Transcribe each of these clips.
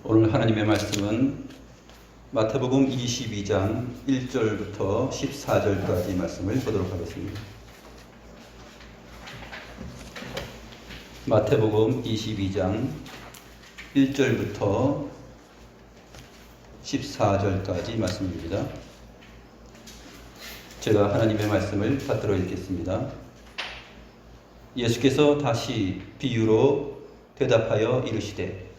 오늘 하나님의 말씀은 마태복음 22장 1절부터 14절까지 말씀을 보도록 하겠습니다. 마태복음 22장 1절부터 14절까지 말씀입니다. 제가 하나님의 말씀을 받들어 읽겠습니다. 예수께서 다시 비유로 대답하여 이르시되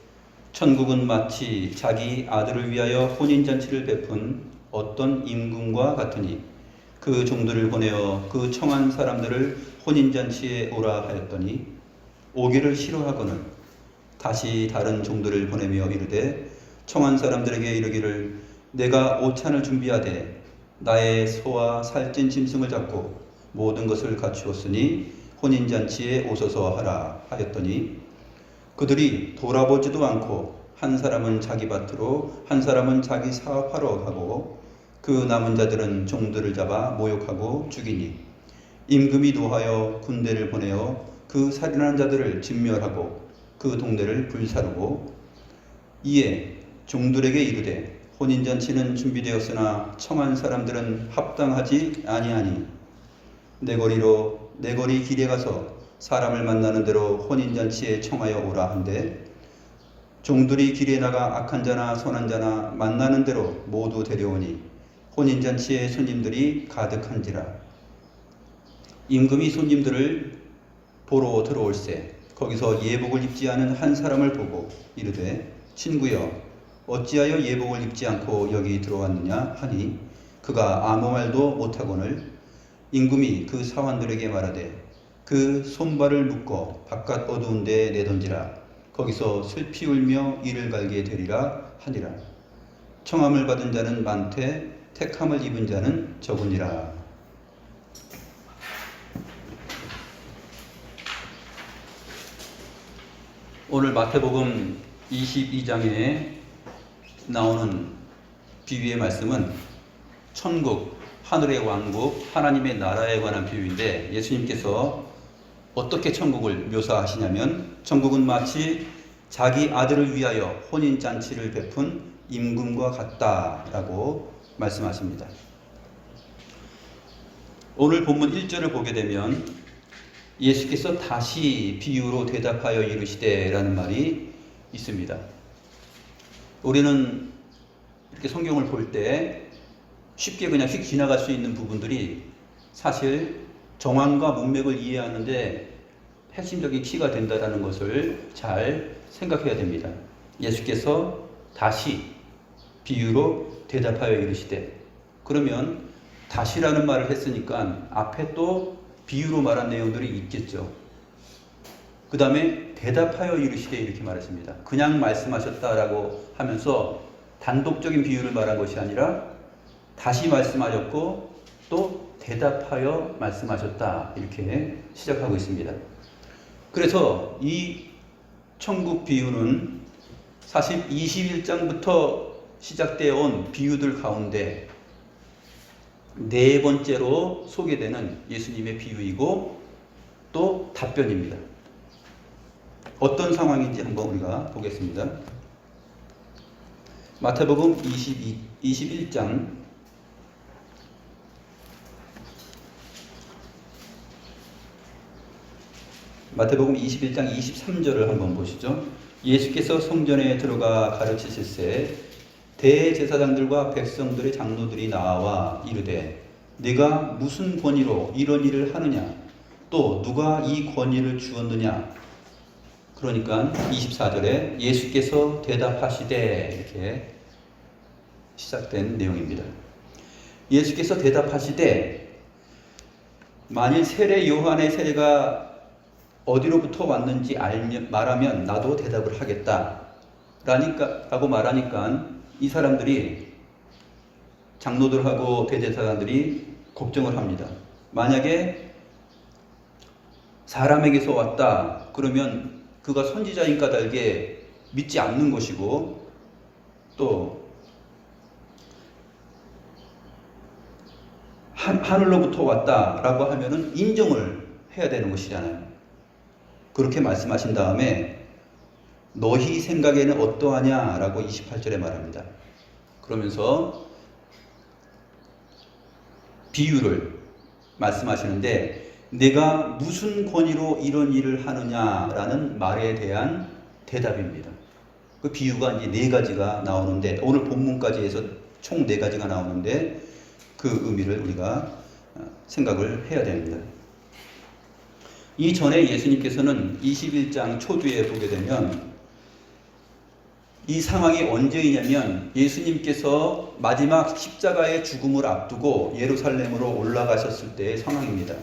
천국은 마치 자기 아들을 위하여 혼인잔치를 베푼 어떤 임금과 같으니 그 종들을 보내어 그 청한 사람들을 혼인잔치에 오라 하였더니 오기를 싫어하거늘 다시 다른 종들을 보내며 이르되 청한 사람들에게 이르기를 내가 오찬을 준비하되 나의 소와 살찐 짐승을 잡고 모든 것을 갖추었으니 혼인잔치에 오소서 하라 하였더니 그들이 돌아보지도 않고 한 사람은 자기 밭으로 한 사람은 자기 사업하러 가고 그 남은 자들은 종들을 잡아 모욕하고 죽이니 임금이 노하여 군대를 보내어 그 살인한 자들을 진멸하고 그 동네를 불사르고 이에 종들에게 이르되 혼인잔치는 준비되었으나 청한 사람들은 합당하지 아니하니 내 거리 길에 가서 사람을 만나는 대로 혼인잔치에 청하여 오라 한데 종들이 길에 나가 악한 자나 선한 자나 만나는 대로 모두 데려오니 혼인잔치에 손님들이 가득한지라. 임금이 손님들을 보러 들어올세 거기서 예복을 입지 않은 한 사람을 보고 이르되 친구여 어찌하여 예복을 입지 않고 여기 들어왔느냐 하니 그가 아무 말도 못하거늘 임금이 그 사환들에게 말하되 그 손발을 묶어 바깥 어두운 데에 내던지라. 거기서 슬피 울며 이를 갈게 되리라 하니라. 청함을 받은 자는 많되 택함을 입은 자는 적으니라. 오늘 마태복음 22장에 나오는 비유의 말씀은 천국, 하늘의 왕국, 하나님의 나라에 관한 비유인데 예수님께서 어떻게 천국을 묘사하시냐면 천국은 마치 자기 아들을 위하여 혼인잔치를 베푼 임금과 같다라고 말씀하십니다. 오늘 본문 1절을 보게 되면 예수께서 다시 비유로 대답하여 이르시되라는 말이 있습니다. 우리는 이렇게 성경을 볼 때 쉽게 그냥 휙 지나갈 수 있는 부분들이 사실 정황과 문맥을 이해하는데 핵심적인 키가 된다는 것을 잘 생각해야 됩니다. 예수께서 다시 비유로 대답하여 이르시되 그러면 다시라는 말을 했으니까 앞에 또 비유로 말한 내용들이 있겠죠. 그 다음에 대답하여 이르시되 이렇게 말했습니다. 그냥 말씀하셨다라고 하면서 단독적인 비유를 말한 것이 아니라 다시 말씀하셨고 또 대답하여 말씀하셨다 이렇게 시작하고 있습니다. 그래서 이 천국 비유는 사실 21장부터 시작되어 온 비유들 가운데 네 번째로 소개되는 예수님의 비유이고 또 답변입니다. 어떤 상황인지 한번 우리가 보겠습니다. 마태복음 21장 마태복음 21장 23절을 한번 보시죠. 예수께서 성전에 들어가 가르치실새 대제사장들과 백성들의 장로들이 나와 이르되 네가 무슨 권위로 이런 일을 하느냐 또 누가 이 권위를 주었느냐. 그러니까 24절에 예수께서 대답하시되 이렇게 시작된 내용입니다. 예수께서 대답하시되 만일 세례 요한의 세례가 어디로부터 왔는지 말하면 나도 대답을 하겠다 라고 말하니까 이 사람들이 장로들하고 대제사장들이 걱정을 합니다. 만약에 사람에게서 왔다 그러면 그가 선지자인 까닭에 믿지 않는 것이고 또 하늘로부터 왔다라고 하면은 인정을 해야 되는 것이잖아요. 그렇게 말씀하신 다음에 너희 생각에는 어떠하냐? 라고 28절에 말합니다. 그러면서 비유를 말씀하시는데 내가 무슨 권위로 이런 일을 하느냐라는 말에 대한 대답입니다. 그 비유가 이제 네 가지가 나오는데 오늘 본문까지 해서 총 네 가지가 나오는데 그 의미를 우리가 생각을 해야 됩니다. 이전에 예수님께서는 21장 초두에 보게 되면 이 상황이 언제이냐면 예수님께서 마지막 십자가의 죽음을 앞두고 예루살렘으로 올라가셨을 때의 상황입니다.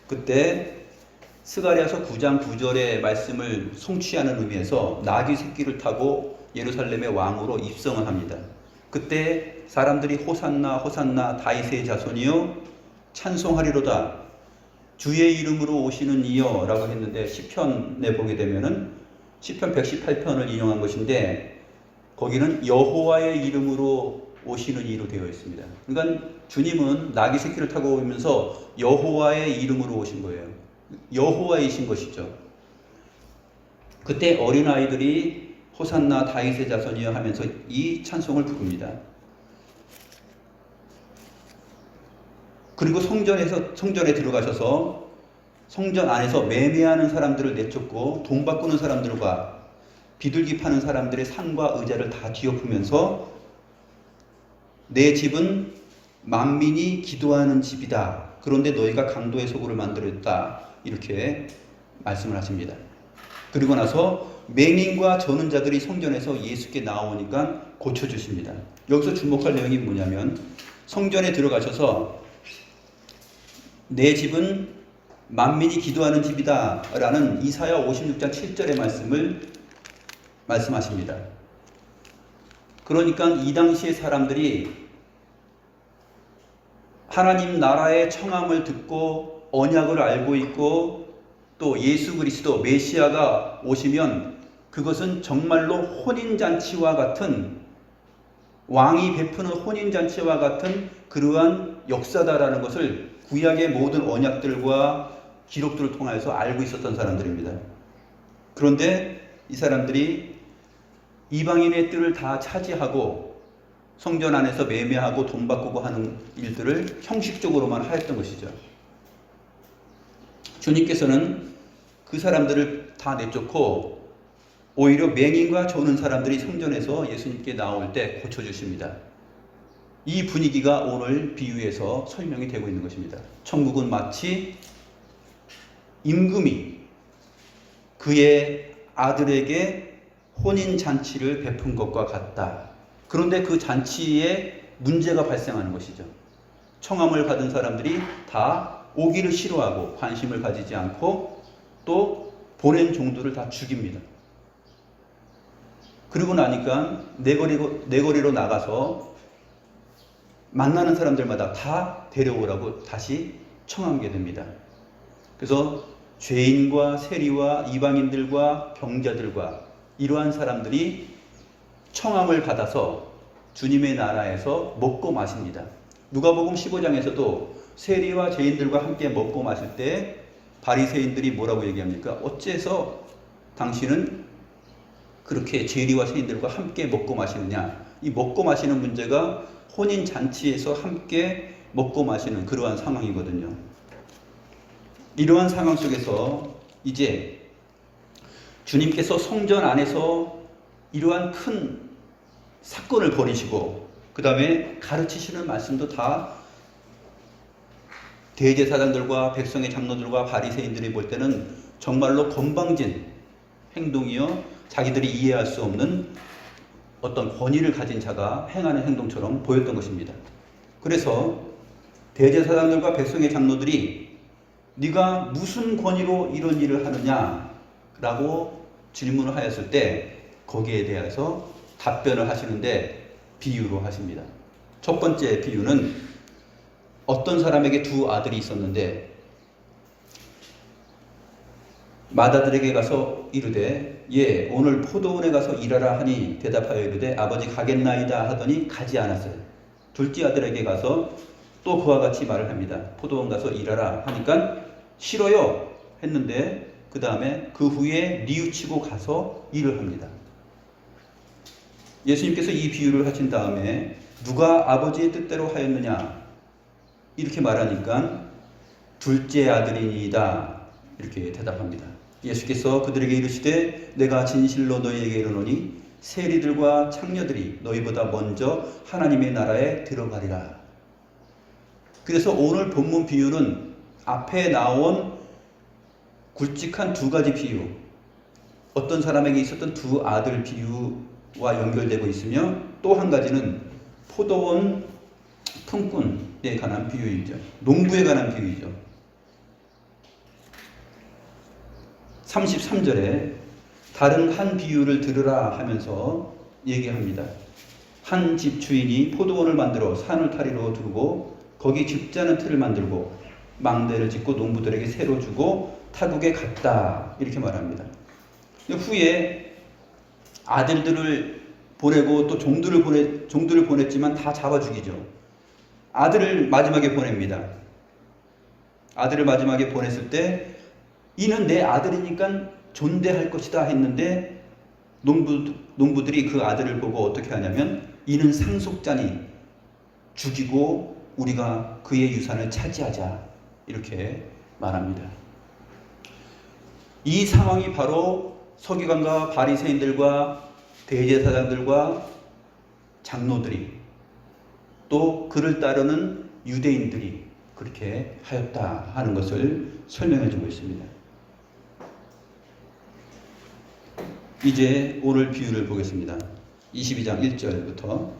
그때 스가랴서 9장 9절의 말씀을 성취하는 의미에서 나귀 새끼를 타고 예루살렘의 왕으로 입성을 합니다. 그때 사람들이 호산나 호산나 다윗의 자손이요 찬송하리로다 주의 이름으로 오시는 이여 라고 했는데 시편에 보게 되면은 시편 118편을 인용한 것인데 거기는 여호와의 이름으로 오시는 이로 되어 있습니다. 그러니까 주님은 나귀 새끼를 타고 오면서 여호와의 이름으로 오신 거예요. 여호와이신 것이죠. 그때 어린아이들이 호산나 다윗의 자손이여 하면서 이 찬송을 부릅니다. 그리고 성전에 들어가셔서 성전 안에서 매매하는 사람들을 내쫓고 돈 바꾸는 사람들과 비둘기 파는 사람들의 상과 의자를 다 뒤엎으면서 내 집은 만민이 기도하는 집이다. 그런데 너희가 강도의 소굴을 만들었다. 이렇게 말씀을 하십니다. 그리고 나서 맹인과 저는 자들이 성전에서 예수께 나오니까 고쳐주십니다. 여기서 주목할 내용이 뭐냐면 성전에 들어가셔서 내 집은 만민이 기도하는 집이다 라는 이사야 56장 7절의 말씀을 말씀하십니다. 그러니까 이 당시의 사람들이 하나님 나라의 청함을 듣고 언약을 알고 있고 또 예수 그리스도 메시아가 오시면 그것은 정말로 혼인잔치와 같은 왕이 베푸는 혼인잔치와 같은 그러한 역사다라는 것을 구약의 모든 언약들과 기록들을 통해서 알고 있었던 사람들입니다. 그런데 이 사람들이 이방인의 뜰을 다 차지하고 성전 안에서 매매하고 돈 바꾸고 하는 일들을 형식적으로만 하였던 것이죠. 주님께서는 그 사람들을 다 내쫓고 오히려 맹인과 조는 사람들이 성전에서 예수님께 나올 때 고쳐주십니다. 이 분위기가 오늘 비유에서 설명이 되고 있는 것입니다. 천국은 마치 임금이 그의 아들에게 혼인잔치를 베푼 것과 같다. 그런데 그 잔치에 문제가 발생하는 것이죠. 청함을 받은 사람들이 다 오기를 싫어하고 관심을 가지지 않고 또 보낸 종들을 다 죽입니다. 그리고 나니까 내거리로 나가서 만나는 사람들마다 다 데려오라고 다시 청하게 됩니다. 그래서 죄인과 세리와 이방인들과 병자들과 이러한 사람들이 청함을 받아서 주님의 나라에서 먹고 마십니다. 누가복음 15장에서도 세리와 죄인들과 함께 먹고 마실 때 바리새인들이 뭐라고 얘기합니까? 어째서 당신은 그렇게 세리와 죄인들과 함께 먹고 마시느냐? 이 먹고 마시는 문제가 혼인 잔치에서 함께 먹고 마시는 그러한 상황이거든요. 이러한 상황 속에서 이제 주님께서 성전 안에서 이러한 큰 사건을 벌이시고 그 다음에 가르치시는 말씀도 다 대제사장들과 백성의 장로들과 바리새인들이 볼 때는 정말로 건방진 행동이요 자기들이 이해할 수 없는 어떤 권위를 가진 자가 행하는 행동처럼 보였던 것입니다. 그래서 대제사장들과 백성의 장로들이 네가 무슨 권위로 이런 일을 하느냐 라고 질문을 하였을 때 거기에 대해서 답변을 하시는데 비유로 하십니다. 첫 번째 비유는 어떤 사람에게 두 아들이 있었는데 맏아들에게 가서 이르되 예 오늘 포도원에 가서 일하라 하니 대답하여 이르되 아버지 가겠나이다 하더니 가지 않았어요. 둘째 아들에게 가서 또 그와 같이 말을 합니다. 포도원 가서 일하라 하니까 싫어요 했는데 그 다음에 그 후에 뉘우치고 가서 일을 합니다. 예수님께서 이 비유를 하신 다음에 누가 아버지의 뜻대로 하였느냐 이렇게 말하니까 둘째 아들이니이다 이렇게 대답합니다. 예수께서 그들에게 이르시되 내가 진실로 너희에게 이르노니 세리들과 창녀들이 너희보다 먼저 하나님의 나라에 들어가리라. 그래서 오늘 본문 비유는 앞에 나온 굵직한 두 가지 비유, 어떤 사람에게 있었던 두 아들 비유와 연결되고 있으며 또 한 가지는 포도원 품꾼에 관한 비유이죠. 농부에 관한 비유이죠. 33절에 다른 한 비유를 들으라 하면서 얘기합니다. 한 집 주인이 포도원을 만들어 산울타리로 두르고 거기 집자는 틀을 만들고 망대를 짓고 농부들에게 새로 주고 타국에 갔다 이렇게 말합니다. 후에 아들들을 보내고 또 종들을 보냈지만 다 잡아 죽이죠. 아들을 마지막에 보냅니다. 아들을 마지막에 보냈을 때 이는 내 아들이니까 존대할 것이다 했는데 농부들이 그 아들을 보고 어떻게 하냐면 이는 상속자니 죽이고 우리가 그의 유산을 차지하자 이렇게 말합니다. 이 상황이 바로 서기관과 바리새인들과 대제사장들과 장로들이 또 그를 따르는 유대인들이 그렇게 하였다 하는 것을 설명해 주고 있습니다. 이제 오늘 비유를 보겠습니다. 22장 1절부터.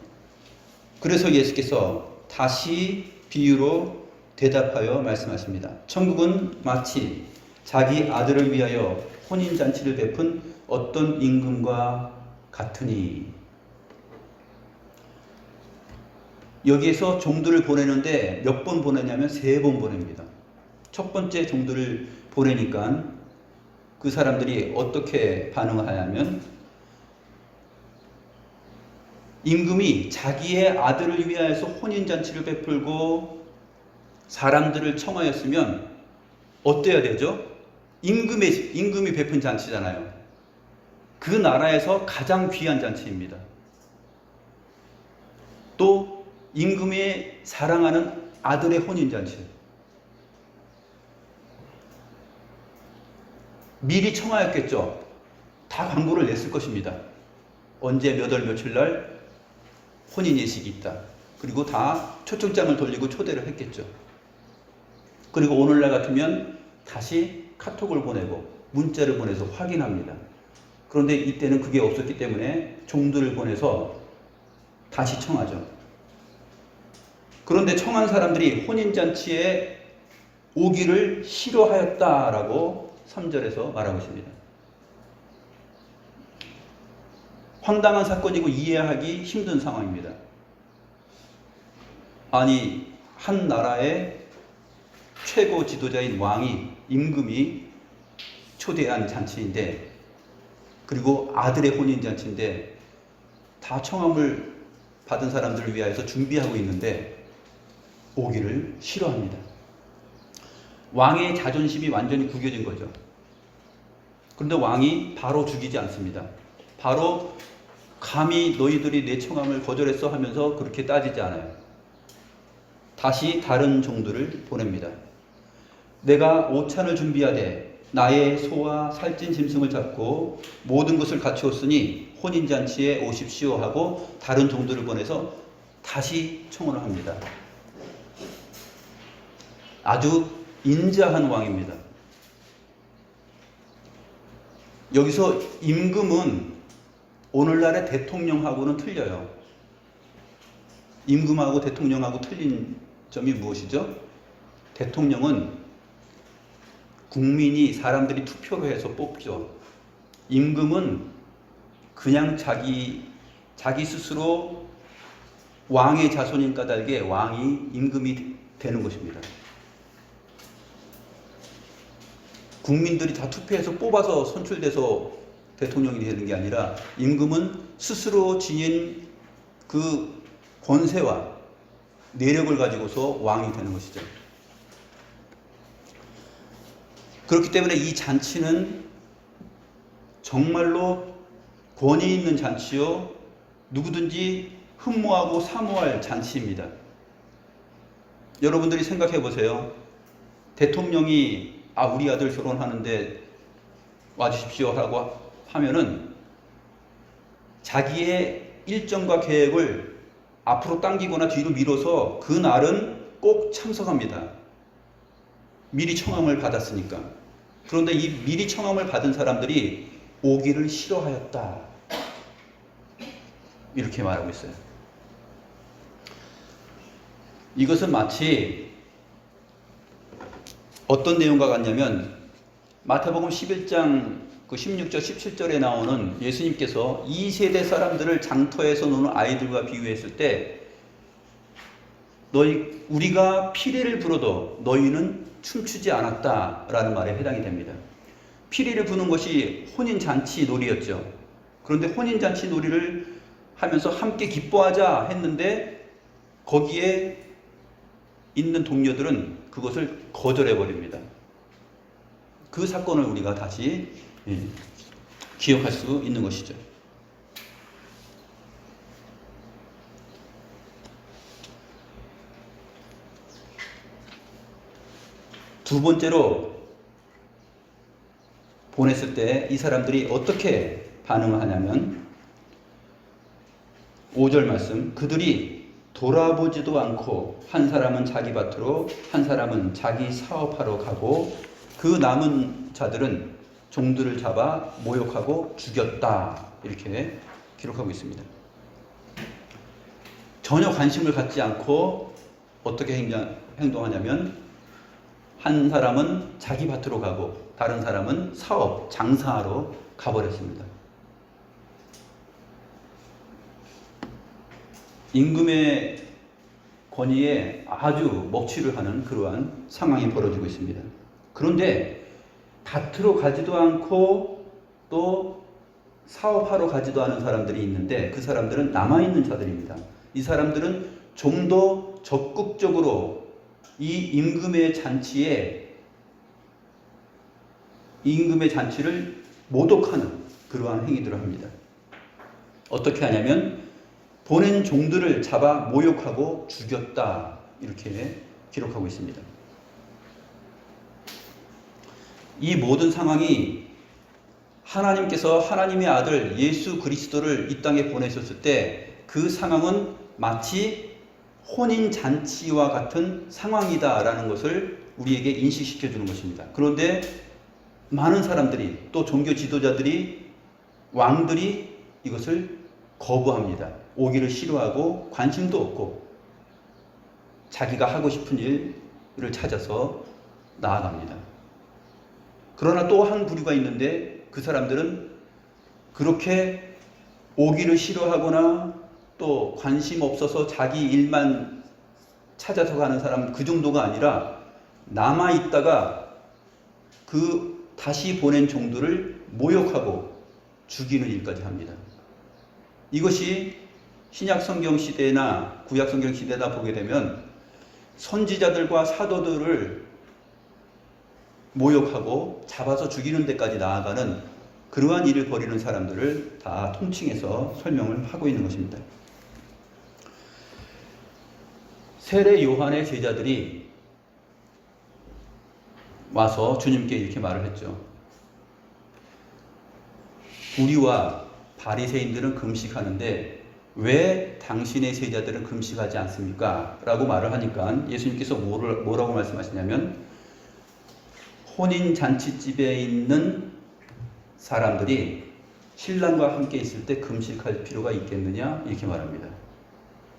그래서 예수께서 다시 비유로 대답하여 말씀하십니다. 천국은 마치 자기 아들을 위하여 혼인잔치를 베푼 어떤 임금과 같으니. 여기에서 종들을 보내는데 몇 번 보내냐면 3번 보냅니다. 첫 번째 종들을 보내니까 그 사람들이 어떻게 반응을 하냐면 임금이 자기의 아들을 위하여서 혼인잔치를 베풀고 사람들을 청하였으면 어때야 되죠? 임금이 베푼 잔치잖아요. 그 나라에서 가장 귀한 잔치입니다. 또 임금이 사랑하는 아들의 혼인잔치. 미리 청하였겠죠. 다 광고를 냈을 것입니다. 언제 몇 월 며칠 날 혼인 예식이 있다. 그리고 다 초청장을 돌리고 초대를 했겠죠. 그리고 오늘날 같으면 다시 카톡을 보내고 문자를 보내서 확인합니다. 그런데 이때는 그게 없었기 때문에 종들을 보내서 다시 청하죠. 그런데 청한 사람들이 혼인잔치에 오기를 싫어하였다라고 3절에서 말하고 있습니다. 황당한 사건이고 이해하기 힘든 상황입니다. 아니, 한 나라의 최고 지도자인 왕이, 임금이 초대한 잔치인데, 그리고 아들의 혼인잔치인데 다 청함을 받은 사람들을 위하여서 준비하고 있는데 오기를 싫어합니다. 왕의 자존심이 완전히 구겨진 거죠. 그런데 왕이 바로 죽이지 않습니다. 바로 감히 너희들이 내 청함을 거절했어 하면서 그렇게 따지지 않아요. 다시 다른 종들을 보냅니다. 내가 오찬을 준비하되 나의 소와 살찐 짐승을 잡고 모든 것을 갖추었으니 혼인잔치에 오십시오 하고 다른 종들을 보내서 다시 청혼을 합니다. 아주 인자한 왕입니다. 여기서 임금은 오늘날의 대통령하고는 틀려요. 임금하고 대통령하고 틀린 점이 무엇이죠? 대통령은 국민이 사람들이 투표로 해서 뽑죠. 임금은 그냥 자기 스스로 왕의 자손인 까닭에 왕이 임금이 되는 것입니다. 국민들이 다 투표해서 뽑아서 선출돼서 대통령이 되는 게 아니라 임금은 스스로 지닌 그 권세와 내력을 가지고서 왕이 되는 것이죠. 그렇기 때문에 이 잔치는 정말로 권위 있는 잔치요, 누구든지 흠모하고 사모할 잔치입니다. 여러분들이 생각해 보세요. 대통령이 우리 아들 결혼하는데 와주십시오 라고 하면은 자기의 일정과 계획을 앞으로 당기거나 뒤로 미뤄서 그 날은 꼭 참석합니다. 미리 청함을 받았으니까. 그런데 이 미리 청함을 받은 사람들이 오기를 싫어하였다, 이렇게 말하고 있어요. 이것은 마치 어떤 내용과 같냐면 마태복음 11장 16절 17절에 나오는 예수님께서 이 세대 사람들을 장터에서 노는 아이들과 비유했을 때 우리가 피리를 불어도 너희는 춤추지 않았다라는 말에 해당이 됩니다. 피리를 부는 것이 혼인잔치 놀이였죠. 그런데 혼인잔치 놀이를 하면서 함께 기뻐하자 했는데 거기에 있는 동료들은 그것을 거절해버립니다. 그 사건을 우리가 다시 기억할 수 있는 것이죠. 두 번째로 보냈을 때 이 사람들이 어떻게 반응을 하냐면 5절 말씀, 그들이 돌아보지도 않고 한 사람은 자기 밭으로 한 사람은 자기 사업하러 가고 그 남은 자들은 종들을 잡아 모욕하고 죽였다, 이렇게 기록하고 있습니다. 전혀 관심을 갖지 않고 어떻게 행동하냐면 한 사람은 자기 밭으로 가고 다른 사람은 사업, 장사하러 가버렸습니다. 임금의 권위에 아주 먹칠을 하는 그러한 상황이 벌어지고 있습니다. 그런데 밭으로 가지도 않고 또 사업하러 가지도 않은 사람들이 있는데 그 사람들은 남아있는 자들입니다. 이 사람들은 좀 더 적극적으로 이 임금의 잔치를 모독하는 그러한 행위들을 합니다. 어떻게 하냐면 보낸 종들을 잡아 모욕하고 죽였다, 이렇게 기록하고 있습니다. 이 모든 상황이 하나님께서 하나님의 아들 예수 그리스도를 이 땅에 보내셨을 때 그 상황은 마치 혼인잔치와 같은 상황이다라는 것을 우리에게 인식시켜 주는 것입니다. 그런데 많은 사람들이, 또 종교 지도자들이, 왕들이 이것을 거부합니다. 오기를 싫어하고 관심도 없고 자기가 하고 싶은 일을 찾아서 나아갑니다. 그러나 또 한 부류가 있는데 그 사람들은 그렇게 오기를 싫어하거나 또 관심 없어서 자기 일만 찾아서 가는 사람, 그 정도가 아니라 남아있다가 그 다시 보낸 종들을 모욕하고 죽이는 일까지 합니다. 이것이 신약 성경 시대나 구약 성경 시대다 보게 되면 선지자들과 사도들을 모욕하고 잡아서 죽이는 데까지 나아가는 그러한 일을 벌이는 사람들을 다 통칭해서 설명을 하고 있는 것입니다. 세례 요한의 제자들이 와서 주님께 이렇게 말을 했죠. 우리와 바리새인들은 금식하는데 왜 당신의 제자들은 금식하지 않습니까? 라고 말을 하니까 예수님께서 뭐라고 말씀하시냐면 혼인잔치집에 있는 사람들이 신랑과 함께 있을 때 금식할 필요가 있겠느냐, 이렇게 말합니다.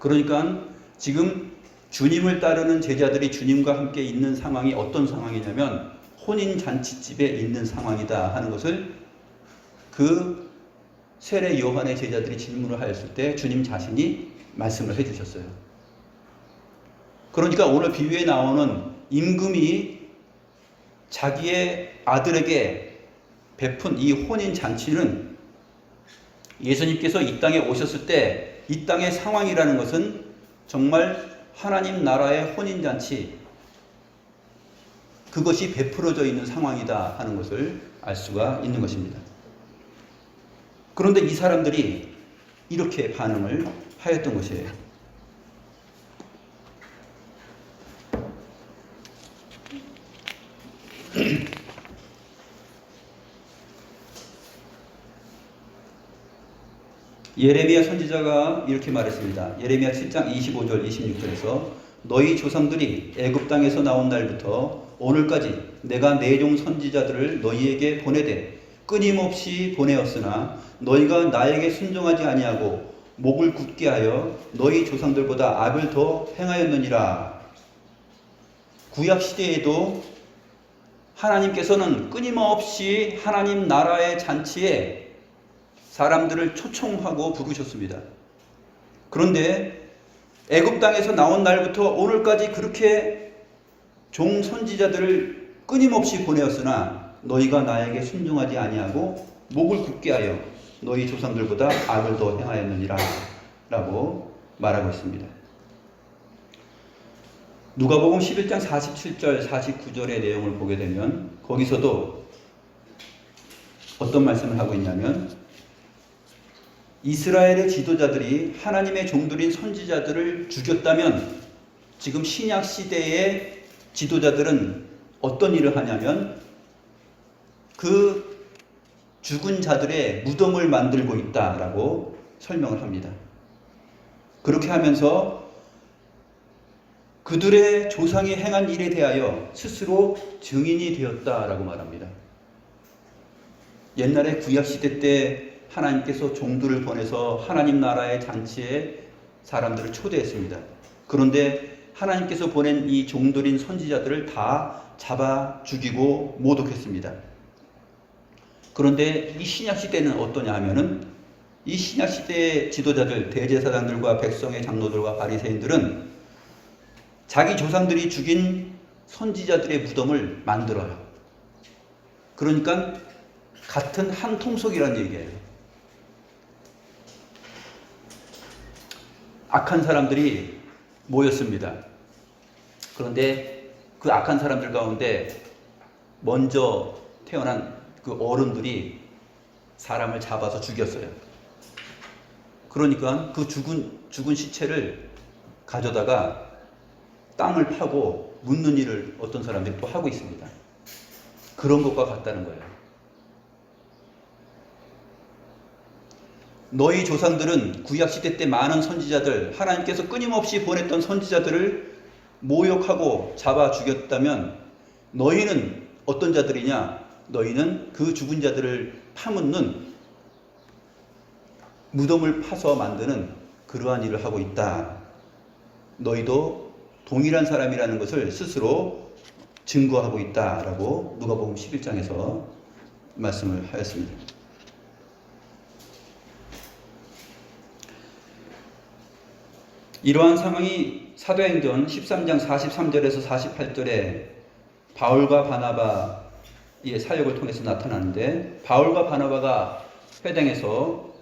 그러니까 지금 주님을 따르는 제자들이 주님과 함께 있는 상황이 어떤 상황이냐면 혼인잔치집에 있는 상황이다 하는 것을 그 세례 요한의 제자들이 질문을 하였을 때 주님 자신이 말씀을 해주셨어요. 그러니까 오늘 비유에 나오는 임금이 자기의 아들에게 베푼 이 혼인잔치는 예수님께서 이 땅에 오셨을 때 이 땅의 상황이라는 것은 정말 하나님 나라의 혼인잔치, 그것이 베풀어져 있는 상황이다 하는 것을 알 수가 있는 것입니다. 그런데 이 사람들이 이렇게 반응을 하였던 것이에요. 예레미야 선지자가 이렇게 말했습니다. 예레미야 7장 25절 26절에서 너희 조상들이 애굽 땅에서 나온 날부터 오늘까지 내가 내 종 선지자들을 너희에게 보내되 끊임없이 보내었으나 너희가 나에게 순종하지 아니하고 목을 굳게 하여 너희 조상들보다 악을 더 행하였느니라. 구약 시대에도 하나님께서는 끊임없이 하나님 나라의 잔치에 사람들을 초청하고 부르셨습니다. 그런데 애굽 땅에서 나온 날부터 오늘까지 그렇게 종 선지자들을 끊임없이 보내었으나 너희가 나에게 순종하지 아니하고 목을 굳게 하여 너희 조상들보다 악을 더 행하였느니라 라고 말하고 있습니다. 누가복음 11장 47절 49절의 내용을 보게 되면 거기서도 어떤 말씀을 하고 있냐면 이스라엘의 지도자들이 하나님의 종들인 선지자들을 죽였다면 지금 신약 시대의 지도자들은 어떤 일을 하냐면 그 죽은 자들의 무덤을 만들고 있다라고 설명을 합니다. 그렇게 하면서 그들의 조상이 행한 일에 대하여 스스로 증인이 되었다라고 말합니다. 옛날에 구약시대 때 하나님께서 종들을 보내서 하나님 나라의 잔치에 사람들을 초대했습니다. 그런데 하나님께서 보낸 이 종들인 선지자들을 다 잡아 죽이고 모독했습니다. 그런데 이 신약시대는 어떠냐 하면은 이 신약시대의 지도자들, 대제사장들과 백성의 장로들과 바리새인들은 자기 조상들이 죽인 선지자들의 무덤을 만들어요. 그러니까 같은 한 통속이라는 얘기예요. 악한 사람들이 모였습니다. 그런데 그 악한 사람들 가운데 먼저 태어난 그 어른들이 사람을 잡아서 죽였어요. 그러니까 그 죽은 시체를 가져다가 땅을 파고 묻는 일을 어떤 사람들이 또 하고 있습니다. 그런 것과 같다는 거예요. 너희 조상들은 구약시대 때 많은 선지자들, 하나님께서 끊임없이 보냈던 선지자들을 모욕하고 잡아 죽였다면 너희는 어떤 자들이냐? 너희는 그 죽은 자들을 파묻는 무덤을 파서 만드는 그러한 일을 하고 있다. 너희도 동일한 사람이라는 것을 스스로 증거하고 있다라고 누가복음 11장에서 말씀을 하였습니다. 이러한 상황이 사도행전 13장 43절에서 48절에 바울과 바나바의 사역을 통해서 나타나는데 바울과 바나바가 회당에서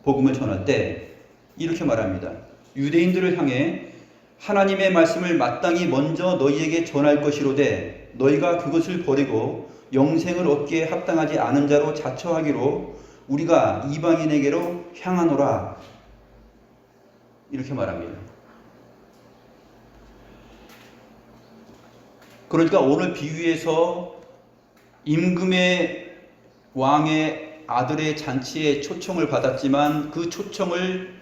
복음을 전할 때 이렇게 말합니다. 유대인들을 향해 하나님의 말씀을 마땅히 먼저 너희에게 전할 것이로되 너희가 그것을 버리고 영생을 얻기에 합당하지 않은 자로 자처하기로 우리가 이방인에게로 향하노라. 이렇게 말합니다. 그러니까 오늘 비유에서 임금의 왕의 아들의 잔치에 초청을 받았지만 그 초청을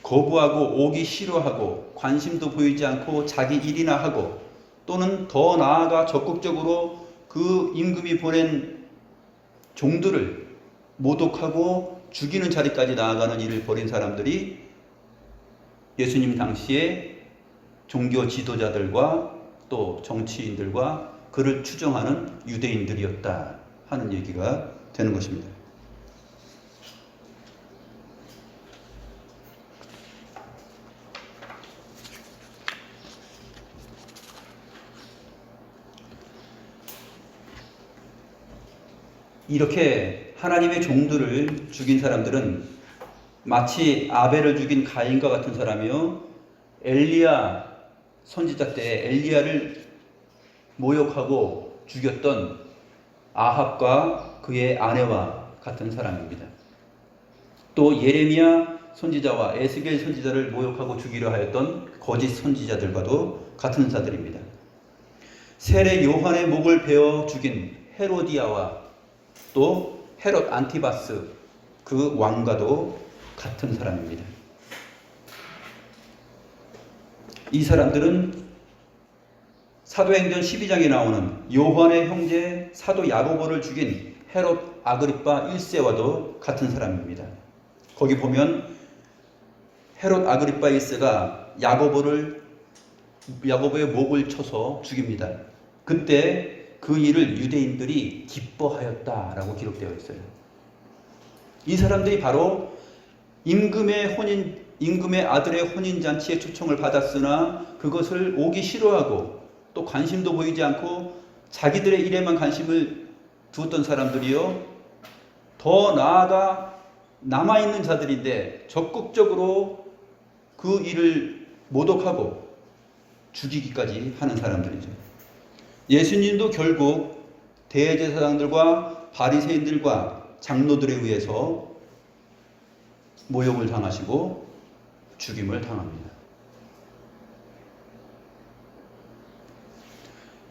거부하고 오기 싫어하고 관심도 보이지 않고 자기 일이나 하고 또는 더 나아가 적극적으로 그 임금이 보낸 종들을 모독하고 죽이는 자리까지 나아가는 일을 벌인 사람들이 예수님 당시에 종교 지도자들과 또 정치인들과 그를 추종하는 유대인들이었다 하는 얘기가 되는 것입니다. 이렇게 하나님의 종들을 죽인 사람들은 마치 아벨을 죽인 가인과 같은 사람이요 엘리야 선지자 때 엘리야를 모욕하고 죽였던 아합과 그의 아내와 같은 사람입니다. 또 예레미야 선지자와 에스겔 선지자를 모욕하고 죽이려 하였던 거짓 선지자들과도 같은 자들입니다. 세례 요한의 목을 베어 죽인 헤로디아와 또 헤롯 안티바스 그 왕과도 같은 사람입니다. 이 사람들은 사도행전 12장에 나오는 요한의 형제 사도 야고보를 죽인 헤롯 아그리파 1세와도 같은 사람입니다. 거기 보면 헤롯 아그리파 1세가 야고보의 목을 쳐서 죽입니다. 그때 그 일을 유대인들이 기뻐하였다라고 기록되어 있어요. 이 사람들이 바로 임금의 아들의 혼인잔치에 초청을 받았으나 그것을 오기 싫어하고 또 관심도 보이지 않고 자기들의 일에만 관심을 두었던 사람들이요. 더 나아가 남아있는 자들인데 적극적으로 그 일을 모독하고 죽이기까지 하는 사람들이죠. 예수님도 결국 대제사장들과 바리새인들과 장로들에 의해서 모욕을 당하시고 죽임을 당합니다.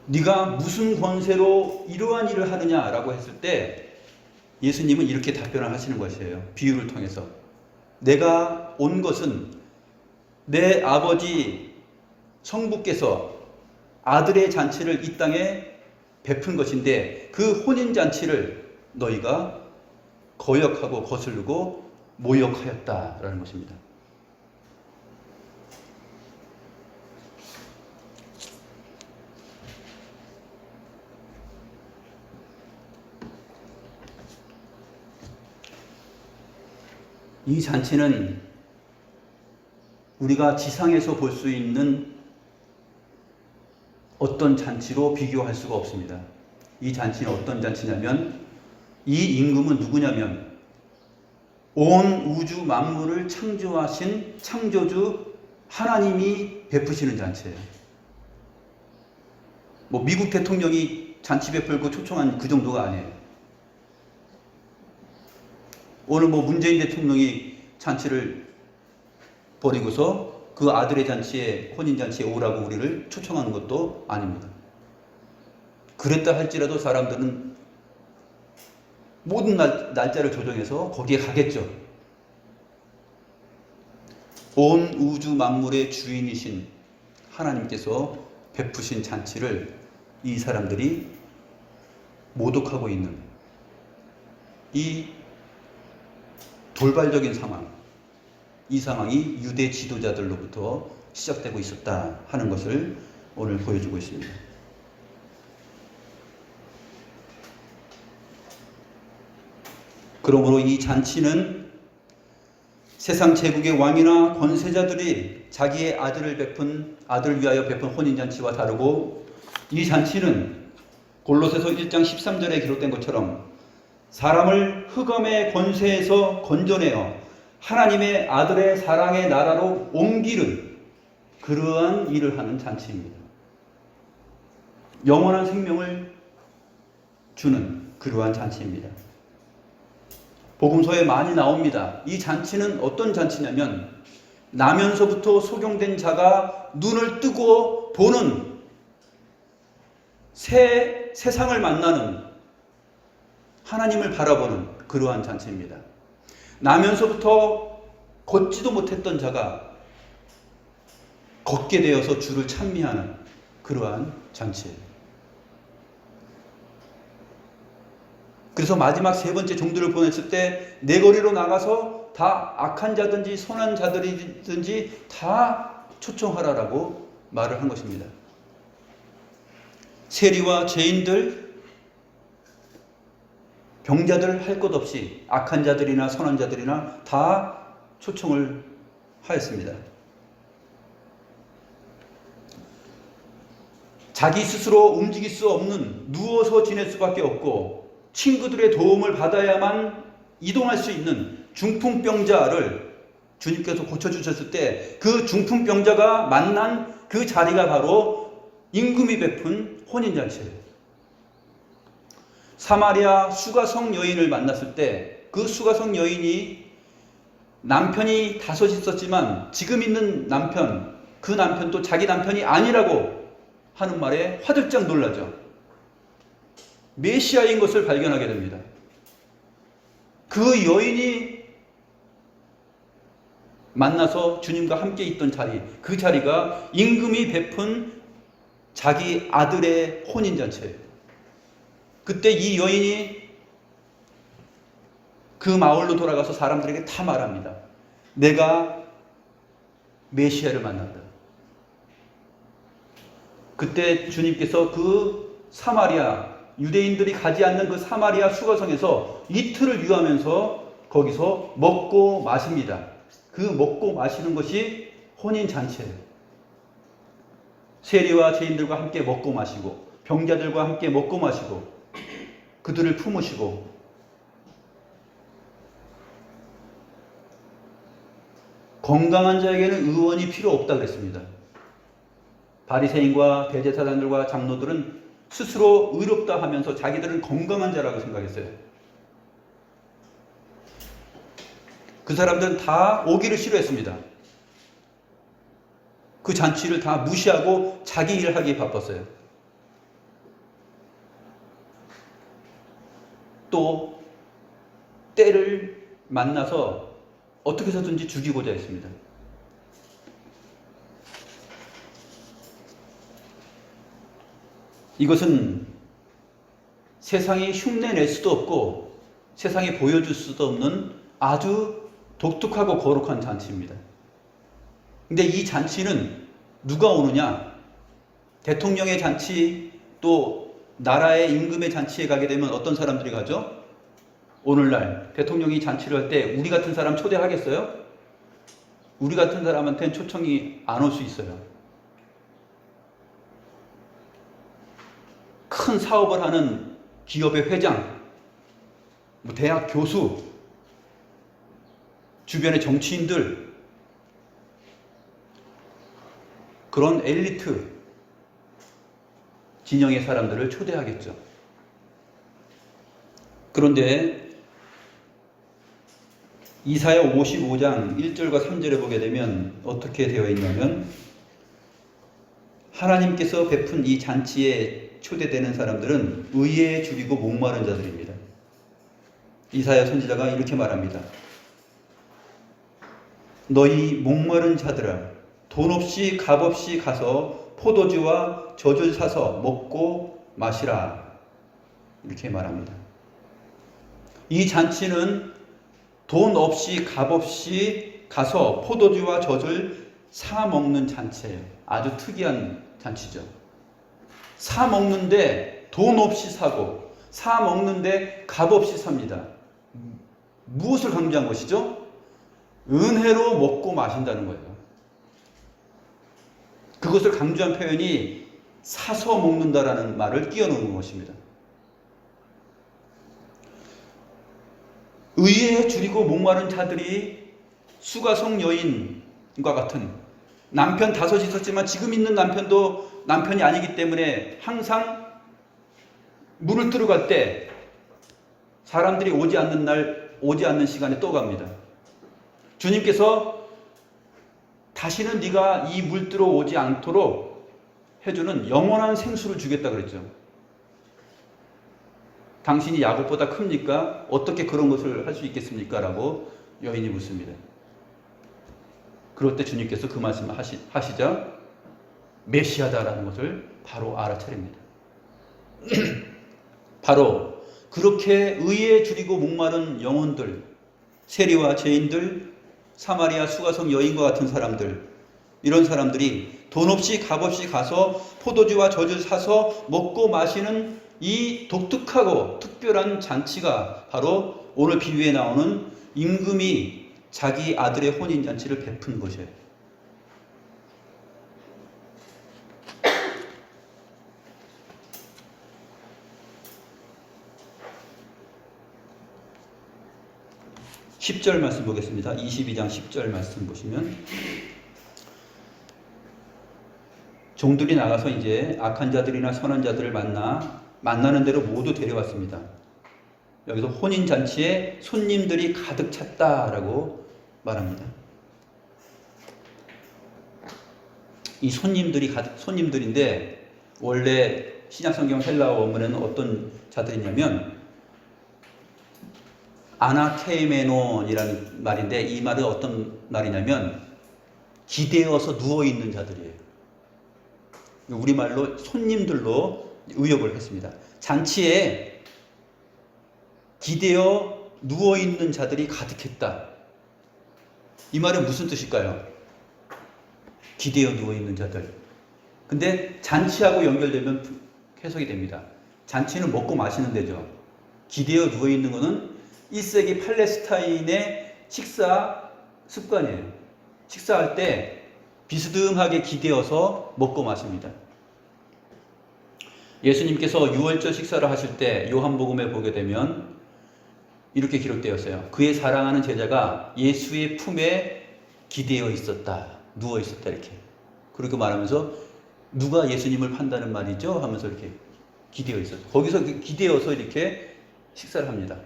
네가 무슨 권세로 이러한 일을 하느냐라고 했을 때 예수님은 이렇게 답변을 하시는 것이에요. 비유를 통해서. 내가 온 것은 내 아버지 성부께서 아들의 잔치를 이 땅에 베푼 것인데 그 혼인잔치를 너희가 거역하고 거스르고 모욕하였다라는 것입니다. 이 잔치는 우리가 지상에서 볼 수 있는 어떤 잔치로 비교할 수가 없습니다. 이 잔치는 어떤 잔치냐면 이 임금은 누구냐면 온 우주 만물을 창조하신 창조주 하나님이 베푸시는 잔치예요. 뭐 미국 대통령이 잔치 베풀고 초청한 그 정도가 아니에요. 오늘 뭐 문재인 대통령이 잔치를 벌이고서 그 아들의 잔치에 혼인잔치에 오라고 우리를 초청하는 것도 아닙니다. 그랬다 할지라도 사람들은 모든 날짜를 조정해서 거기에 가겠죠. 온 우주 만물의 주인이신 하나님께서 베푸신 잔치를 이 사람들이 모독하고 있는 이 돌발적인 상황, 이 상황이 유대 지도자들로부터 시작되고 있었다 하는 것을 오늘 보여주고 있습니다. 그러므로 이 잔치는 세상 제국의 왕이나 권세자들이 자기의 아들을 위하여 베푼 혼인잔치와 다르고 이 잔치는 골로새서 1장 13절에 기록된 것처럼 사람을 흑암의 권세에서 건져내어 하나님의 아들의 사랑의 나라로 옮기는 그러한 일을 하는 잔치입니다. 영원한 생명을 주는 그러한 잔치입니다. 복음서에 많이 나옵니다. 이 잔치는 어떤 잔치냐면 나면서부터 소경된 자가 눈을 뜨고 보는 새 세상을 만나는 하나님을 바라보는 그러한 잔치입니다. 나면서부터 걷지도 못했던 자가 걷게 되어서 주를 찬미하는 그러한 잔치예요. 그래서 마지막 세 번째 종들을 보냈을 때 내거리로 나가서 다 악한 자든지 선한 자들이든지 다 초청하라라고 말을 한 것입니다. 세리와 죄인들, 병자들 할 것 없이 악한 자들이나 선한 자들이나 다 초청을 하였습니다. 자기 스스로 움직일 수 없는 누워서 지낼 수밖에 없고 친구들의 도움을 받아야만 이동할 수 있는 중풍병자를 주님께서 고쳐주셨을 때 그 중풍병자가 만난 그 자리가 바로 임금이 베푼 혼인잔치예요. 사마리아 수가성 여인을 만났을 때 그 수가성 여인이 남편이 5 있었지만 지금 있는 남편, 그 남편도 자기 남편이 아니라고 하는 말에 화들짝 놀라죠. 메시아인 것을 발견하게 됩니다. 그 여인이 만나서 주님과 함께 있던 자리, 그 자리가 임금이 베푼 자기 아들의 혼인잔치예요. 그때 이 여인이 그 마을로 돌아가서 사람들에게 다 말합니다. 내가 메시아를 만난다. 그때 주님께서 그 사마리아, 유대인들이 가지 않는 그 사마리아 수가성에서 이틀을 유하면서 거기서 먹고 마십니다. 그 먹고 마시는 것이 혼인잔치예요. 세리와 죄인들과 함께 먹고 마시고 병자들과 함께 먹고 마시고 그들을 품으시고 건강한 자에게는 의원이 필요 없다 그랬습니다. 바리새인과 대제사장들과 장로들은 스스로 의롭다 하면서 자기들은 건강한 자라고 생각했어요. 그 사람들은 다 오기를 싫어했습니다. 그 잔치를 다 무시하고 자기 일을 하기에 바빴어요. 또 때를 만나서 어떻게 해서든지 죽이고자 했습니다. 이것은 세상이 흉내낼 수도 없고 세상에 보여줄 수도 없는 아주 독특하고 거룩한 잔치입니다. 근데 이 잔치는 누가 오느냐? 대통령의 잔치, 또 나라의 임금의 잔치에 가게 되면 어떤 사람들이 가죠? 오늘날 대통령이 잔치를 할 때 우리 같은 사람 초대하겠어요? 우리 같은 사람한테는 초청이 안 올 수 있어요. 큰 사업을 하는 기업의 회장, 대학 교수, 주변의 정치인들, 그런 엘리트 진영의 사람들을 초대하겠죠. 그런데 이사야 55장 1절과 3절에 보게 되면 어떻게 되어 있냐면 하나님께서 베푼 이 잔치에 초대되는 사람들은 의에 줄이고 목마른 자들입니다. 이사야 선지자가 이렇게 말합니다. 너희 목마른 자들아, 돈 없이 값 없이 가서 포도주와 젖을 사서 먹고 마시라. 이렇게 말합니다. 이 잔치는 돈 없이 값 없이 가서 포도주와 젖을 사 먹는 잔치예요. 아주 특이한 잔치죠. 사 먹는데 돈 없이 사고 사 먹는데 값 없이 삽니다. 무엇을 강조한 것이죠? 은혜로 먹고 마신다는 거예요. 그것을 강조한 표현이 사서 먹는다라는 말을 끼워넣는 것입니다. 의에 줄이고 목마른 자들이 수가성 여인과 같은 남편 5 있었지만 지금 있는 남편도 남편이 아니기 때문에 항상 물을 뜨러 갈 때 사람들이 오지 않는 날, 오지 않는 시간에 또 갑니다. 주님께서 다시는 네가 이 물 뜨러 오지 않도록 해주는 영원한 생수를 주겠다 그랬죠. 당신이 야곱보다 큽니까? 어떻게 그런 것을 할 수 있겠습니까? 라고 여인이 묻습니다. 그럴 때 주님께서 그 말씀을 하시자 메시아다라는 것을 바로 알아차립니다. 바로 그렇게 의에 줄이고 목마른 영혼들, 세리와 죄인들, 사마리아 수가성 여인과 같은 사람들, 이런 사람들이 돈 없이 값 없이 가서 포도주와 젖을 사서 먹고 마시는 이 독특하고 특별한 잔치가 바로 오늘 비유에 나오는 임금이 자기 아들의 혼인잔치를 베푼 것이에요. (10절) 말씀 보겠습니다. 22장 10절 말씀 보시면 종들이 나가서 이제 악한 자들이나 선한 자들을 만나는 대로 모두 데려왔습니다. 여기서 혼인 잔치에 손님들이 가득 찼다라고 말합니다. 이 손님들인데 원래 신약성경 헬라어 원문에는 어떤 자들이냐면 아나케이메논이라는 말인데 이 말은 어떤 말이냐면 기대어서 누워있는 자들이에요. 우리말로 손님들로 의역을 했습니다. 잔치에 기대어 누워있는 자들이 가득했다. 이 말은 무슨 뜻일까요? 기대어 누워있는 자들. 근데 잔치하고 연결되면 해석이 됩니다. 잔치는 먹고 마시는 데죠. 기대어 누워있는 것은 1세기 팔레스타인의 식사 습관이에요. 식사할 때 비스듬하게 기대어서 먹고 마십니다. 예수님께서 유월절 식사를 하실 때 요한복음에 보게 되면 이렇게 기록되었어요. 그의 사랑하는 제자가 예수의 품에 기대어 있었다. 누워 있었다. 이렇게. 그렇게 말하면서 누가 예수님을 판다는 말이죠? 하면서 이렇게 기대어 있었다. 거기서 기대어서 이렇게 식사를 합니다.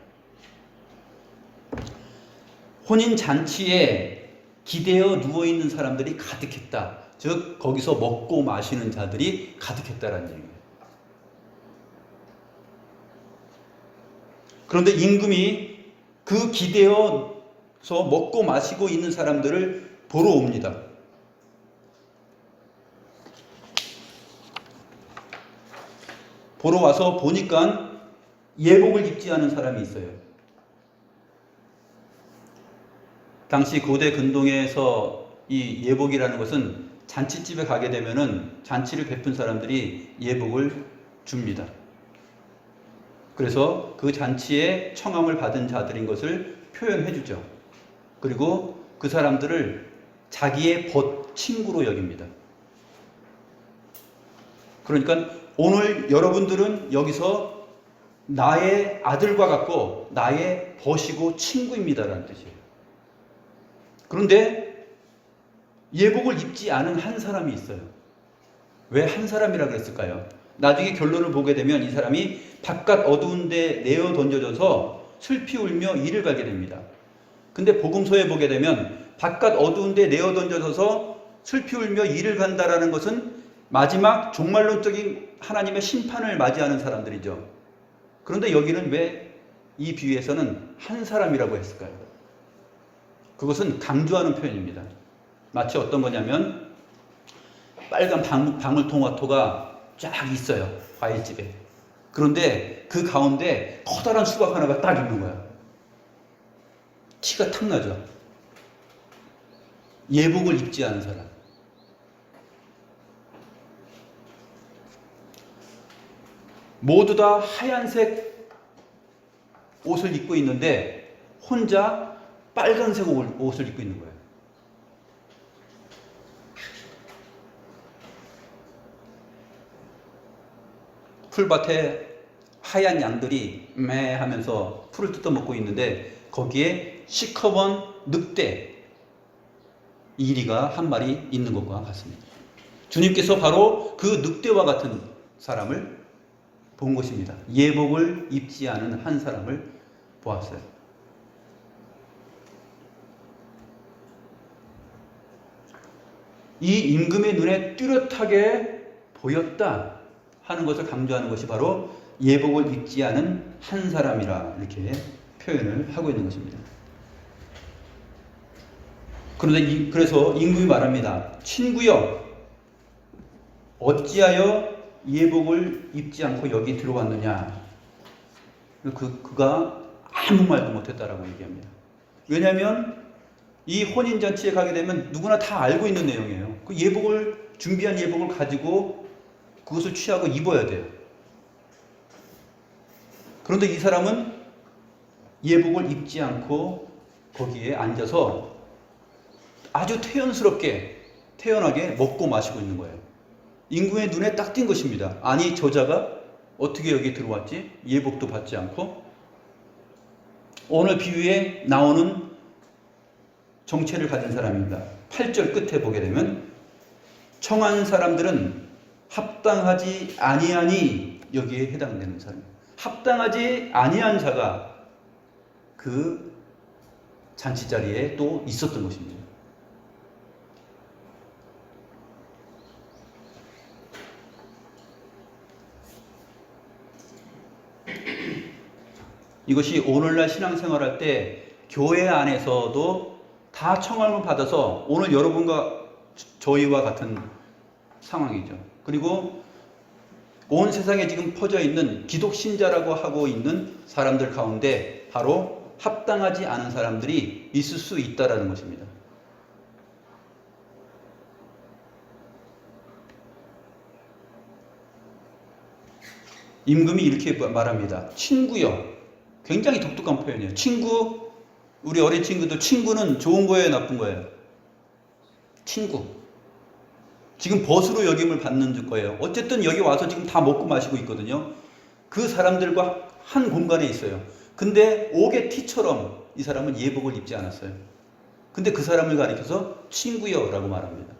혼인 잔치에 기대어 누워있는 사람들이 가득했다. 즉 거기서 먹고 마시는 자들이 가득했다라는 얘기예요. 그런데 임금이 그 기대어서 먹고 마시고 있는 사람들을 보러 옵니다. 보러 와서 보니까 예복을 입지 않은 사람이 있어요. 당시 고대 근동에서 이 예복이라는 것은 잔치집에 가게 되면은 잔치를 베푼 사람들이 예복을 줍니다. 그래서 그 잔치에 청함을 받은 자들인 것을 표현해 주죠. 그리고 그 사람들을 자기의 친구로 여깁니다. 그러니까 오늘 여러분들은 여기서 나의 아들과 같고 나의 벗이고 친구입니다라는 뜻이에요. 그런데 예복을 입지 않은 한 사람이 있어요. 왜 한 사람이라 그랬을까요? 나중에 결론을 보게 되면 이 사람이 바깥 어두운 데 내어 던져져서 슬피 울며 이를 갈게 됩니다. 근데 복음서에 보게 되면 바깥 어두운 데 내어 던져져서 슬피 울며 이를 간다라는 것은 마지막 종말론적인 하나님의 심판을 맞이하는 사람들이죠. 그런데 여기는 왜 이 비유에서는 한 사람이라고 했을까요? 그것은 강조하는 표현입니다. 마치 어떤 거냐면 빨간 방울토마토가 쫙 있어요. 과일집에. 그런데 그 가운데 커다란 수박 하나가 딱 있는 거야. 티가 탁 나죠. 예복을 입지 않은 사람. 모두 다 하얀색 옷을 입고 있는데 혼자 빨간색 옷을 입고 있는 거예요. 풀밭에 하얀 양들이 매 하면서 풀을 뜯어먹고 있는데 거기에 시커먼 늑대 이리가 한 마리 있는 것과 같습니다. 주님께서 바로 그 늑대와 같은 사람을 본 것입니다. 예복을 입지 않은 한 사람을 보았어요. 이 임금의 눈에 뚜렷하게 보였다 하는 것을 강조하는 것이 바로 예복을 입지 않은 한 사람이라 이렇게 표현을 하고 있는 것입니다. 그런데 그래서 임금이 말합니다. 친구여, 어찌하여 예복을 입지 않고 여기 들어왔느냐? 그가 아무 말도 못했다라고 얘기합니다. 왜냐하면 이 혼인잔치에 가게 되면 누구나 다 알고 있는 내용이에요. 그 준비한 예복을 가지고 그것을 취하고 입어야 돼요. 그런데 이 사람은 예복을 입지 않고 거기에 앉아서 아주 태연하게 먹고 마시고 있는 거예요. 임금의 눈에 딱 띈 것입니다. 아니, 저자가 어떻게 여기 들어왔지? 예복도 받지 않고. 오늘 비유에 나오는 정체를 가진 사람입니다. 8절 끝에 보게 되면 청한 사람들은 합당하지 아니하니 여기에 해당되는 사람. 합당하지 아니한 자가 그 잔치 자리에 또 있었던 것입니다. 이것이 오늘날 신앙생활할 때 교회 안에서도 다 청함을 받아서 오늘 여러분과 저희와 같은 상황이죠. 그리고 온 세상에 지금 퍼져 있는 기독신자라고 하고 있는 사람들 가운데 바로 합당하지 않은 사람들이 있을 수 있다는 것입니다. 임금이 이렇게 말합니다. 친구여. 굉장히 독특한 표현이에요. 친구, 우리 어린 친구들, 친구는 좋은 거예요, 나쁜 거예요? 친구. 지금 벗으로 여김을 받는 거예요. 어쨌든 여기 와서 지금 다 먹고 마시고 있거든요. 그 사람들과 한 공간에 있어요. 근데 옥의 티처럼 이 사람은 예복을 입지 않았어요. 근데 그 사람을 가리켜서 친구여 라고 말합니다.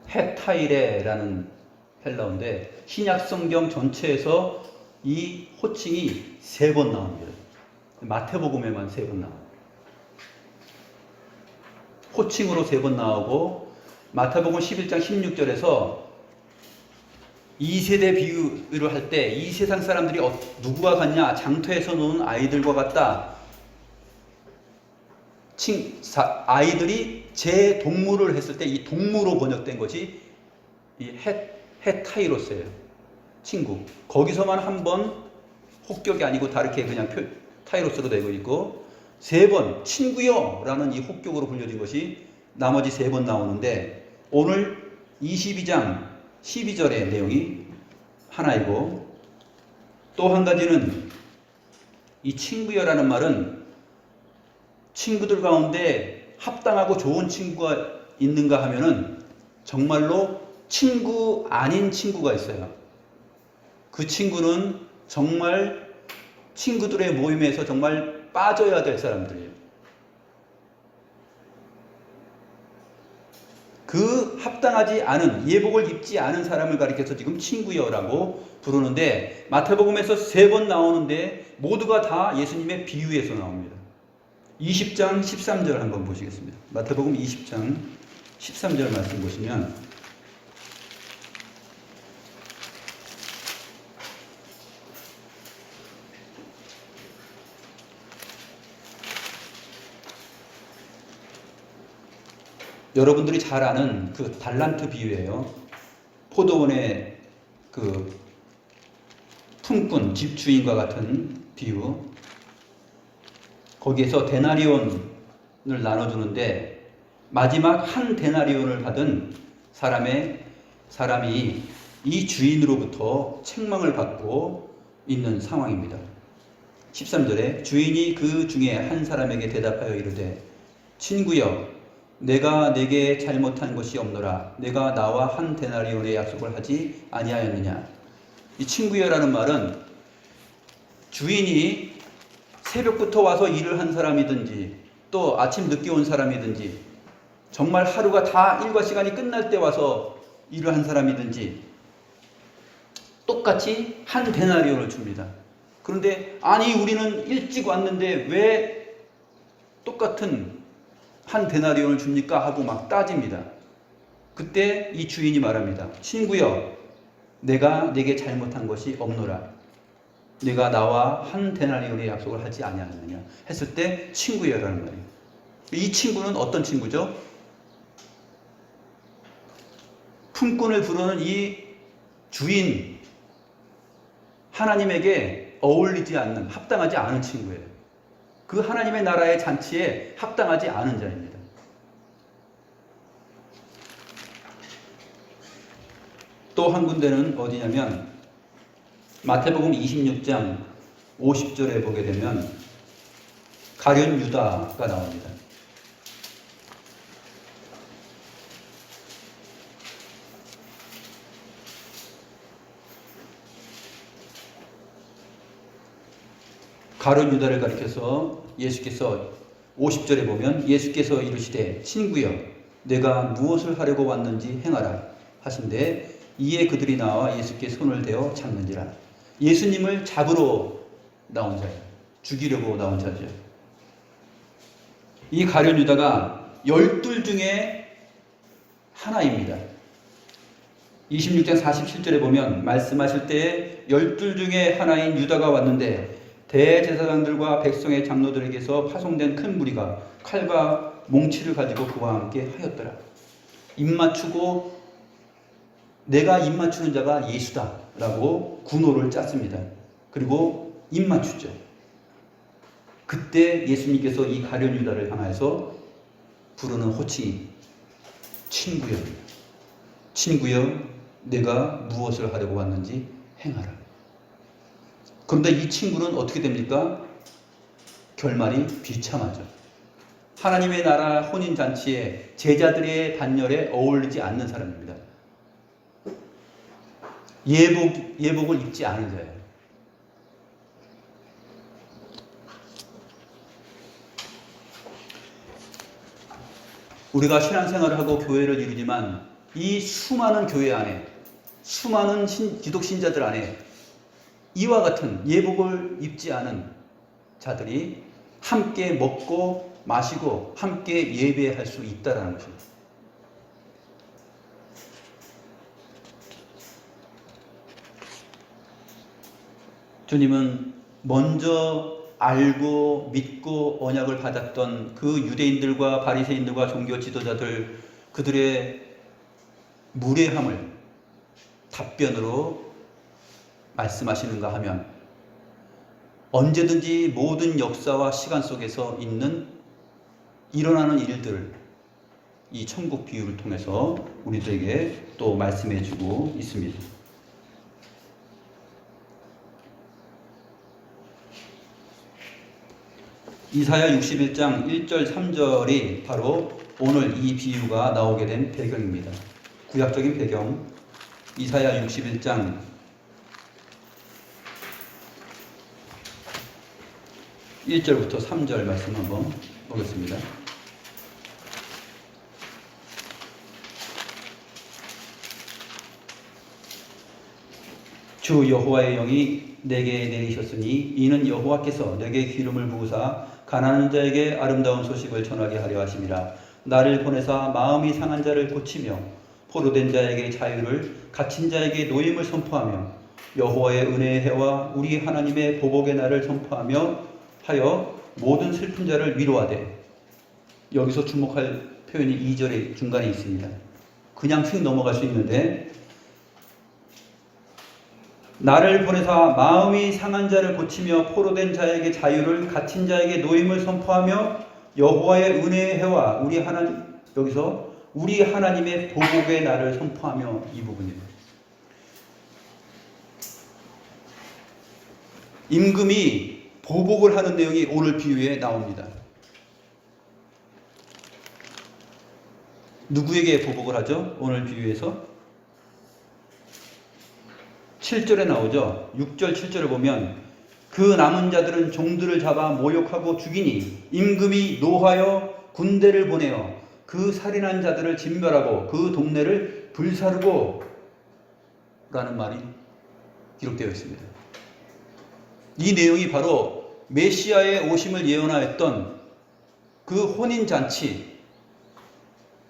헤타이레라는 헬라어인데 신약 성경 전체에서 이 호칭이 3번 나옵니다. 마태복음에만 3번 나와요. 호칭으로 3번 나오고 마태복음 11장 16절에서 2세대 비유를 할 때 이 세상 사람들이 누구와 같냐? 장터에서 노는 아이들과 같다. 아이들이 제 동물을 했을 때 이 동무로 번역된 것이 이 헤타이로스예요. 친구. 거기서만 한 번 혹격이 아니고 다르게 그냥 타이로스로 되고 있고 3번 친구여 라는 이 혹격으로 불려진 것이 나머지 3번 나오는데 오늘 22장 12절의 내용이 하나이고 또 한 가지는 이 친구여라는 말은 친구들 가운데 합당하고 좋은 친구가 있는가 하면은 정말로 친구 아닌 친구가 있어요. 그 친구는 정말 친구들의 모임에서 정말 빠져야 될 사람들이에요. 그 합당하지 않은 예복을 입지 않은 사람을 가리켜서 지금 친구여라고 부르는데 마태복음에서 3번 나오는데 모두가 다 예수님의 비유에서 나옵니다. 20장 13절 한번 보시겠습니다. 마태복음 20장 13절 말씀 보시면 여러분들이 잘 아는 그 달란트 비유예요. 포도원의 그 품꾼, 집주인과 같은 비유. 거기에서 데나리온을 나눠주는데 마지막 한 데나리온을 받은 사람이 이 주인으로부터 책망을 받고 있는 상황입니다. 13절에 주인이 그 중에 한 사람에게 대답하여 이르되 친구여 내가 네게 잘못한 것이 없노라. 내가 나와 한 데나리온의 약속을 하지 아니하였느냐. 이 친구여라는 말은 주인이 새벽부터 와서 일을 한 사람이든지 또 아침 늦게 온 사람이든지 정말 하루가 다 일과 시간이 끝날 때 와서 일을 한 사람이든지 똑같이 한 데나리온을 줍니다. 그런데 아니 우리는 일찍 왔는데 왜 똑같은 한 데나리온을 줍니까? 하고 막 따집니다. 그때 이 주인이 말합니다. 친구여, 내가 네게 잘못한 것이 없노라. 네가 나와 한 데나리온의 약속을 하지 아니하느냐 했을 때 친구여라는 말이에요. 이 친구는 어떤 친구죠? 품꾼을 부르는 이 주인, 하나님에게 어울리지 않는, 합당하지 않은 친구예요. 그 하나님의 나라의 잔치에 합당하지 않은 자입니다. 또 한 군데는 어디냐면 마태복음 26장 50절에 보게 되면 가룟 유다가 나옵니다. 가룟 유다를 가리켜서 예수께서 50절에 보면 예수께서 이르시되 친구여 내가 무엇을 하려고 왔는지 행하라 하신데 이에 그들이 나와 예수께 손을 대어 잡는지라. 예수님을 잡으러 나온 자예요. 죽이려고 나온 자죠. 이 가룟 유다가 12 중에 하나입니다. 26장 47절에 보면 말씀하실 때에 12 중에 하나인 유다가 왔는데 대제사장들과 백성의 장로들에게서 파송된 큰 무리가 칼과 몽치를 가지고 그와 함께 하였더라. 입맞추고 내가 입맞추는 자가 예수다라고 군호를 짰습니다. 그리고 입맞추죠. 그때 예수님께서 이 가룟 유다를 향해서 부르는 호칭이 친구여, 친구여 내가 무엇을 하려고 왔는지 행하라. 그런데 이 친구는 어떻게 됩니까? 결말이 비참하죠. 하나님의 나라 혼인잔치에 제자들의 단열에 어울리지 않는 사람입니다. 예복을 입지 않은 자예요. 우리가 신앙생활을 하고 교회를 이루지만 이 수많은 교회 안에, 수많은 기독신자들 안에 이와 같은 예복을 입지 않은 자들이 함께 먹고 마시고 함께 예배할 수 있다는 것입니다. 주님은 먼저 알고 믿고 언약을 받았던 그 유대인들과 바리새인들과 종교 지도자들, 그들의 무례함을 답변으로 말씀하시는가 하면 언제든지 모든 역사와 시간 속에서 일어나는 일들을 이 천국 비유를 통해서 우리들에게 또 말씀해 주고 있습니다. 이사야 61장 1절 3절이 바로 오늘 이 비유가 나오게 된 배경입니다. 구약적인 배경. 이사야 61장 1절부터 3절 말씀 한번 보겠습니다. 주 여호와의 영이 내게 내리셨으니 이는 여호와께서 내게 기름을 부으사 가난한 자에게 아름다운 소식을 전하게 하려 하심이라. 나를 보내사 마음이 상한 자를 고치며 포로된 자에게 자유를, 갇힌 자에게 노임을 선포하며 여호와의 은혜의 해와 우리 하나님의 보복의 날을 선포하며 하여 모든 슬픈 자를 위로하되. 여기서 주목할 표현이 2절의 중간에 있습니다. 그냥 휙 넘어갈 수 있는데 나를 보내사 마음이 상한 자를 고치며 포로된 자에게 자유를, 갇힌 자에게 노임을 선포하며 여호와의 은혜의 해와 우리 하나님, 여기서 우리 하나님의 보복의 날을 선포하며, 이 부분입니다. 임금이 보복을 하는 내용이 오늘 비유에 나옵니다. 누구에게 보복을 하죠? 오늘 비유에서 7절에 나오죠. 6절 7절을 보면 그 남은 자들은 종들을 잡아 모욕하고 죽이니 임금이 노하여 군대를 보내어 그 살인한 자들을 진멸하고 그 동네를 불사르고 라는 말이 기록되어 있습니다. 이 내용이 바로 메시아의 오심을 예언하였던 그 혼인잔치,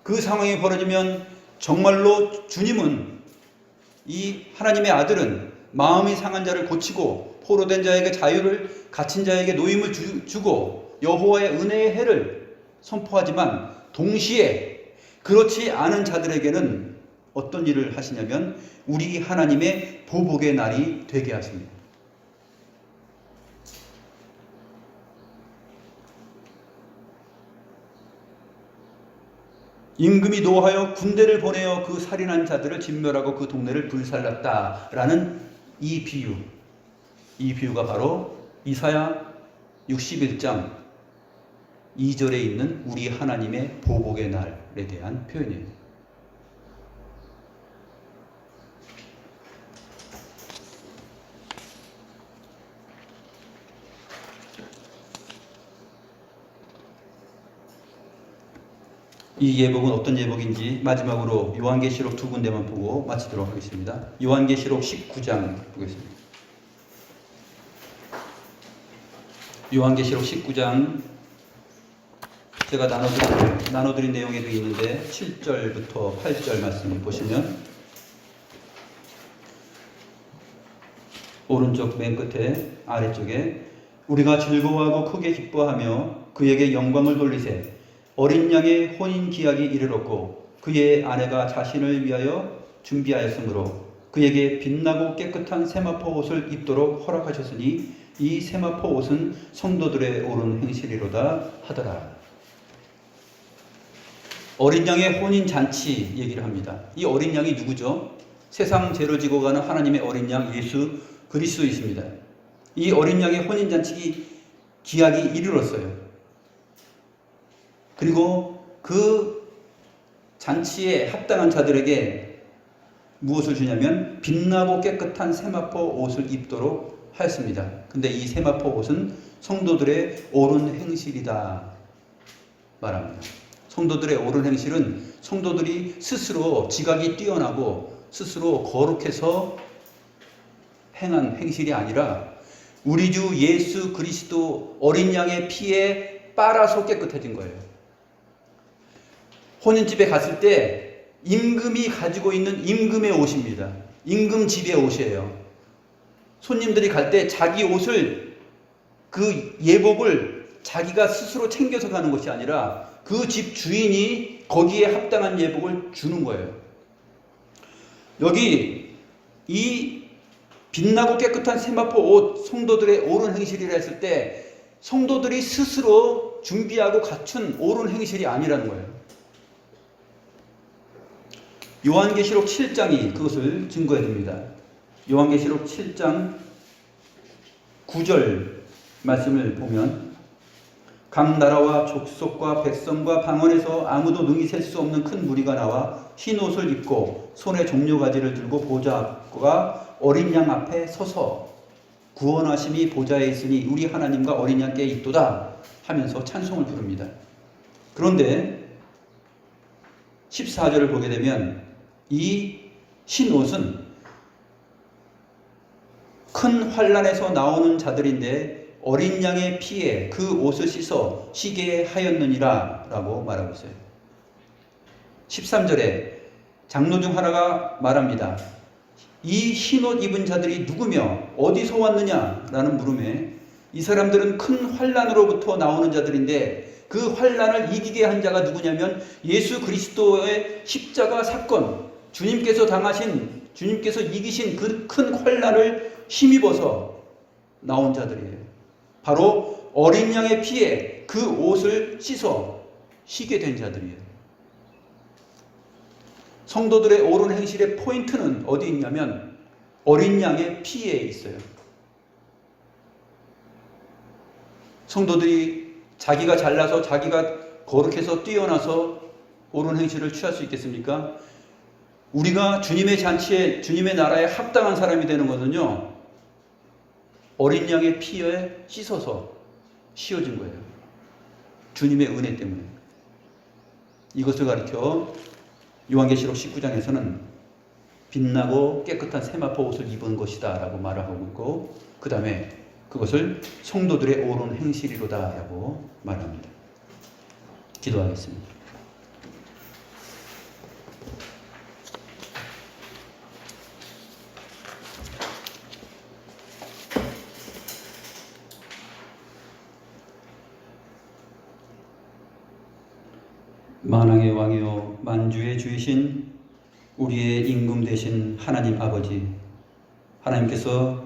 그 상황이 벌어지면 정말로 주님은, 이 하나님의 아들은 마음이 상한 자를 고치고 포로된 자에게 자유를, 갇힌 자에게 노임을 주고 여호와의 은혜의 해를 선포하지만 동시에 그렇지 않은 자들에게는 어떤 일을 하시냐면 우리 하나님의 보복의 날이 되게 하십니다. 임금이 노하여 군대를 보내어 그 살인한 자들을 진멸하고 그 동네를 불살랐다라는 이 비유가 바로 이사야 61장 2절에 있는 우리 하나님의 보복의 날에 대한 표현이에요. 이 예복은 어떤 예복인지 마지막으로 요한계시록 두 군데만 보고 마치도록 하겠습니다. 요한계시록 19장 보겠습니다. 요한계시록 19장 제가 나눠드린 내용에도 있는데 7절부터 8절 말씀을 보시면 오른쪽 맨 끝에 아래쪽에 우리가 즐거워하고 크게 기뻐하며 그에게 영광을 돌리세 어린 양의 혼인 기약이 이르렀고 그의 아내가 자신을 위하여 준비하였으므로 그에게 빛나고 깨끗한 세마포 옷을 입도록 허락하셨으니 이 세마포 옷은 성도들의 옳은 행실이로다 하더라. 어린 양의 혼인 잔치 얘기를 합니다. 이 어린 양이 누구죠? 세상 죄를 지고 가는 하나님의 어린 양 예수 그리스도이십니다. 이 어린 양의 혼인 잔치 기약이 이르렀어요. 그리고 그 잔치에 합당한 자들에게 무엇을 주냐면 빛나고 깨끗한 세마포 옷을 입도록 하였습니다. 근데 이 세마포 옷은 성도들의 옳은 행실이다 말합니다. 성도들의 옳은 행실은 성도들이 스스로 지각이 뛰어나고 스스로 거룩해서 행한 행실이 아니라 우리 주 예수 그리스도 어린 양의 피에 빨아서 깨끗해진 거예요. 혼인집에 갔을 때 임금이 가지고 있는 임금의 옷입니다. 임금 집의 옷이에요. 손님들이 갈 때 자기 옷을 그 예복을 자기가 스스로 챙겨서 가는 것이 아니라 그 집 주인이 거기에 합당한 예복을 주는 거예요. 여기 이 빛나고 깨끗한 세마포 옷 성도들의 옳은 행실이라 했을 때 성도들이 스스로 준비하고 갖춘 옳은 행실이 아니라는 거예요. 요한계시록 7장이 그것을 증거해 줍니다. 요한계시록 7장 9절 말씀을 보면 각 나라와 족속과 백성과 방언에서 아무도 능히 셀 수 없는 큰 무리가 나와 흰 옷을 입고 손에 종려가지를 들고 보좌와 어린 양 앞에 서서 구원하심이 보좌에 있으니 우리 하나님과 어린 양께 있도다 하면서 찬송을 부릅니다. 그런데 14절을 보게 되면 이 흰 옷은 큰 환난에서 나오는 자들인데 어린 양의 피에 그 옷을 씻어 쉬게 하였느니라 라고 말하고 있어요. 13절에 장로 중 하나가 말합니다. 이 흰 옷 입은 자들이 누구며 어디서 왔느냐 라는 물음에 이 사람들은 큰 환난으로부터 나오는 자들인데 그 환난을 이기게 한 자가 누구냐면 예수 그리스도의 십자가 사건, 주님께서 이기신 그 큰 환난을 힘입어서 나온 자들이에요. 바로 어린 양의 피에 그 옷을 씻어 쉬게 된 자들이에요. 성도들의 옳은 행실의 포인트는 어디 있냐면 어린 양의 피에 있어요. 성도들이 자기가 잘나서 자기가 거룩해서 뛰어나서 옳은 행실을 취할 수 있겠습니까? 우리가 주님의 잔치에 주님의 나라에 합당한 사람이 되는 것은요. 어린 양의 피에 씻어서 씌워진 거예요. 주님의 은혜 때문에. 이것을 가리켜 요한계시록 19장에서는 빛나고 깨끗한 세마포 옷을 입은 것이다 라고 말을 하고 있고 그 다음에 그것을 성도들의 옳은 행실이로다 라고 말합니다. 기도하겠습니다. 만왕의 왕이요 만주의 주이신 우리의 임금 되신 하나님 아버지, 하나님께서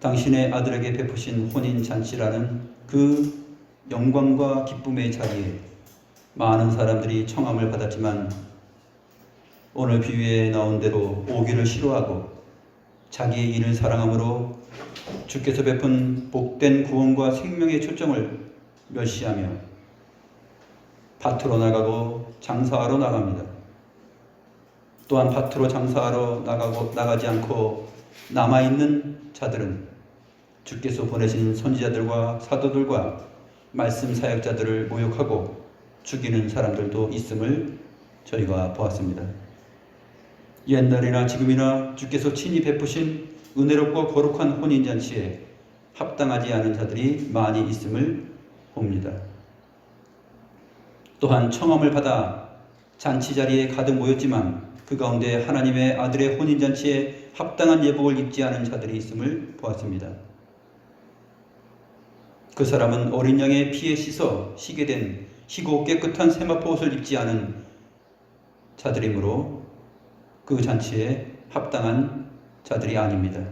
당신의 아들에게 베푸신 혼인잔치라는 그 영광과 기쁨의 자리에 많은 사람들이 청함을 받았지만 오늘 비유에 나온 대로 오기를 싫어하고 자기의 일을 사랑함으로 주께서 베푼 복된 구원과 생명의 초점을 멸시하며 밭으로 나가고 장사하러 나갑니다. 또한 밭으로 장사하러 나가지 않고 남아있는 자들은 주께서 보내신 선지자들과 사도들과 말씀 사역자들을 모욕하고 죽이는 사람들도 있음을 저희가 보았습니다. 옛날이나 지금이나 주께서 친히 베푸신 은혜롭고 거룩한 혼인잔치에 합당하지 않은 자들이 많이 있음을 봅니다. 또한 청함을 받아 잔치 자리에 가득 모였지만 그 가운데 하나님의 아들의 혼인잔치에 합당한 예복을 입지 않은 자들이 있음을 보았습니다. 그 사람은 어린 양의 피에 씻어 희게 된 희고 깨끗한 세마포 옷을 입지 않은 자들이므로 그 잔치에 합당한 자들이 아닙니다.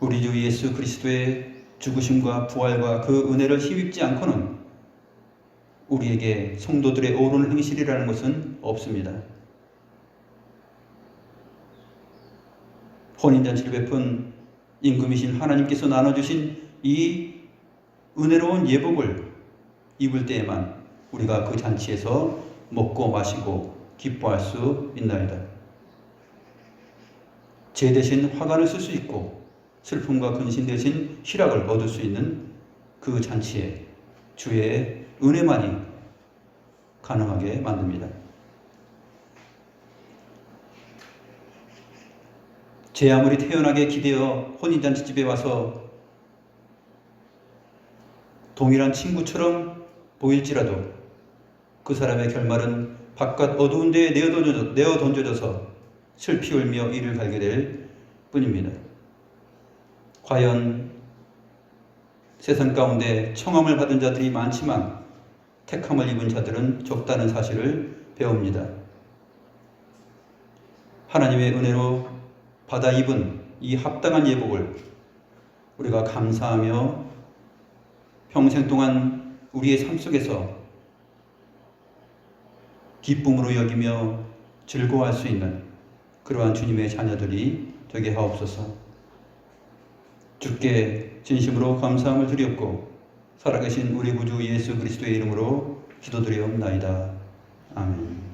우리 주 예수 그리스도의 죽으심과 부활과 그 은혜를 힘입지 않고는 우리에게 성도들의 옳은 행실이라는 것은 없습니다. 혼인잔치를 베푼 임금이신 하나님께서 나눠주신 이 은혜로운 예복을 입을 때에만 우리가 그 잔치에서 먹고 마시고 기뻐할 수 있나이다. 제 대신 화관을 쓸 수 있고 슬픔과 근심 대신 희락을 얻을 수 있는 그 잔치에 주의 은혜만이 가능하게 만듭니다. 제 아무리 태연하게 기대어 혼인잔치집에 와서 동일한 친구처럼 보일지라도 그 사람의 결말은 바깥 어두운 데에 내어 던져져서 슬피 울며 이를 갈게 될 뿐입니다. 과연 세상 가운데 청함을 받은 자들이 많지만 택함을 입은 자들은 적다는 사실을 배웁니다. 하나님의 은혜로 받아 입은 이 합당한 예복을 우리가 감사하며 평생 동안 우리의 삶 속에서 기쁨으로 여기며 즐거워할 수 있는 그러한 주님의 자녀들이 되게 하옵소서. 주께 진심으로 감사함을 드렸고 살아계신 우리 구주 예수 그리스도의 이름으로 기도드리옵나이다. 아멘.